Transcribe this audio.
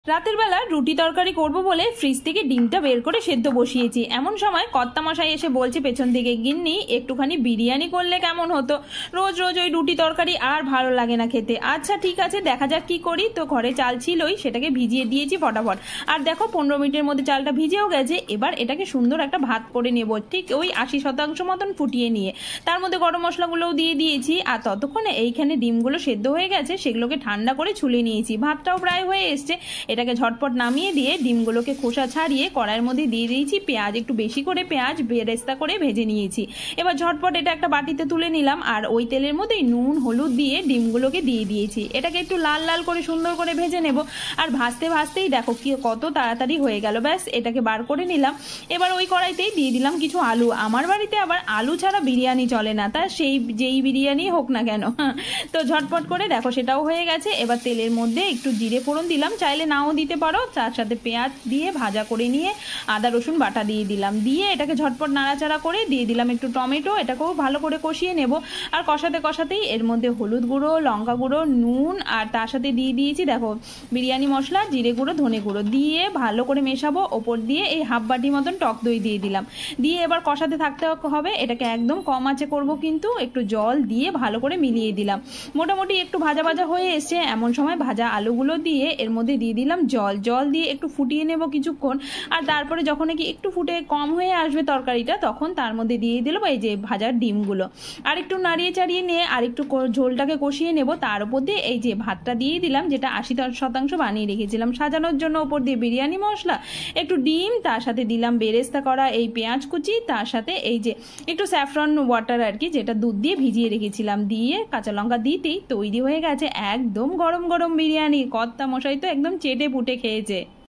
রাতের বেলা রুটি তরকারি করব বলে ফ্রিজ থেকে ডিমটা বের করে সেদ্ধ বসিয়েছি। এমন সময় কর্তামশাই এসে বলছে পেছন থেকে, গিন্নি একটুখানি বিরিয়ানি করলে কেমন হতো, রোজ রোজ ওই রুটি তরকারি আর ভালো লাগে না খেতে। আচ্ছা ঠিক আছে, দেখা যাক কি করি। তো ঘরে চাল ছিলই, সেটাকে ভিজিয়ে দিয়েছি ফটাফট। আর দেখো 15 মিনিটের মধ্যে চালটা ভিজেও গেছে। এবার এটাকে সুন্দর একটা ভাত করে নেব, ঠিক ওই 80% মতন ফুটিয়ে নিয়ে তার মধ্যে গরম মশলাগুলোও দিয়ে দিয়েছি। আর ততক্ষণে এইখানে ডিমগুলো সেদ্ধ হয়ে গেছে, সেগুলোকে ঠান্ডা করে ছুলে নিয়েছি। ভাতটাও প্রায় হয়ে এসছে। এটাকে ঝটপট নামিয়ে দিয়ে ডিমগুলোকে খোসা ছাড়িয়ে কড়াইয়ের মধ্যে দিয়ে দিয়েছি পেঁয়াজ, একটু বেশি করে পেঁয়াজ বেরেস্তা করে ভেজে নিয়েছি। এবার ঝটপট এটা একটা বাটিতে তুলে নিলাম আর ওই তেলের মধ্যেই নুন হলুদ দিয়ে ডিমগুলোকে দিয়ে দিয়েছি। এটাকে একটু লাল লাল করে সুন্দর করে ভেজে নেব। আর ভাজতে ভাজতেই দেখো কি কত তাড়াতাড়ি হয়ে গেল। ব্যাস এটাকে বার করে নিলাম। এবার ওই কড়াইতেই দিয়ে দিলাম কিছু আলু। আমার বাড়িতে আবার আলু ছাড়া বিরিয়ানি চলে না, তা সেই যেই বিরিয়ানি হোক না কেন। তো ঝটপট করে দেখো সেটাও হয়ে গেছে। এবার তেলের মধ্যে একটু জিরে ফোড়ন দিলাম, চাইলে নাও দিতে পারো। তার সাথে পেঁয়াজ দিয়ে ভাজা করে নিয়ে আদা রসুন বাটা দিয়ে দিলাম। দিয়ে এটাকে ঝটপট নাড়াচাড়া করে দিয়ে দিলাম একটু টমেটো। এটাকেও ভালো করে কষিয়ে নেব। আর কষাতে কষাতেই এর মধ্যে হলুদ গুঁড়ো, লঙ্কা গুঁড়ো, নুন আর তার সাথে দিয়ে দিয়েছি দেখো বিরিয়ানি মশলা, জিরে গুঁড়ো, ধনে গুঁড়ো দিয়ে ভালো করে মেশাবো। ওপর দিয়ে এই হাফ বাটি মতন টক দই দিয়ে দিলাম। দিয়ে এবার কষাতে থাকতে হবে। এটাকে একদম কম আঁচে করব, কিন্তু একটু জল দিয়ে ভালো করে মিলিয়ে দিলাম। মোটামুটি একটু ভাজা ভাজা হয়ে এসছে। এমন সময় ভাজা আলুগুলো দিয়ে এর মধ্যে দিয়ে দিলাম জল দিয়ে একটু ফুটিয়ে নেব কিছুক্ষণ। আর তারপরে যখন কি একটু ফুটে কম হয়ে আসবে তরকারিটা, তখন তার মধ্যে দিয়ে দিলাম এই যে ভাজার ডিমগুলো। আর একটু নাড়িয়ে চাড়িয়ে নিয়ে আর একটু ঝোলটাকে কষিয়ে নেব। তার উপর দিয়ে এই যে ভাতটা দিয়ে দিলাম, যেটা 80% বানিয়ে রেখেছিলাম সাজানোর জন্য। ওপর দিয়ে বিরিয়ানি মশলা, একটু ডিম, তার সাথে দিলাম বেরেস্তা করা এই পেঁয়াজ কুচি, তার সাথে এই যে একটু স্যাফরন ওয়াটার আর কি, যেটা দুধ দিয়ে ভিজিয়ে রেখেছিলাম। দিয়ে কাঁচা লঙ্কা দিতেই তৈরি হয়ে গেছে একদম গরম গরম বিরিয়ানি। কর্তামশাই তো একদম চেটে পুটে খেয়েছে।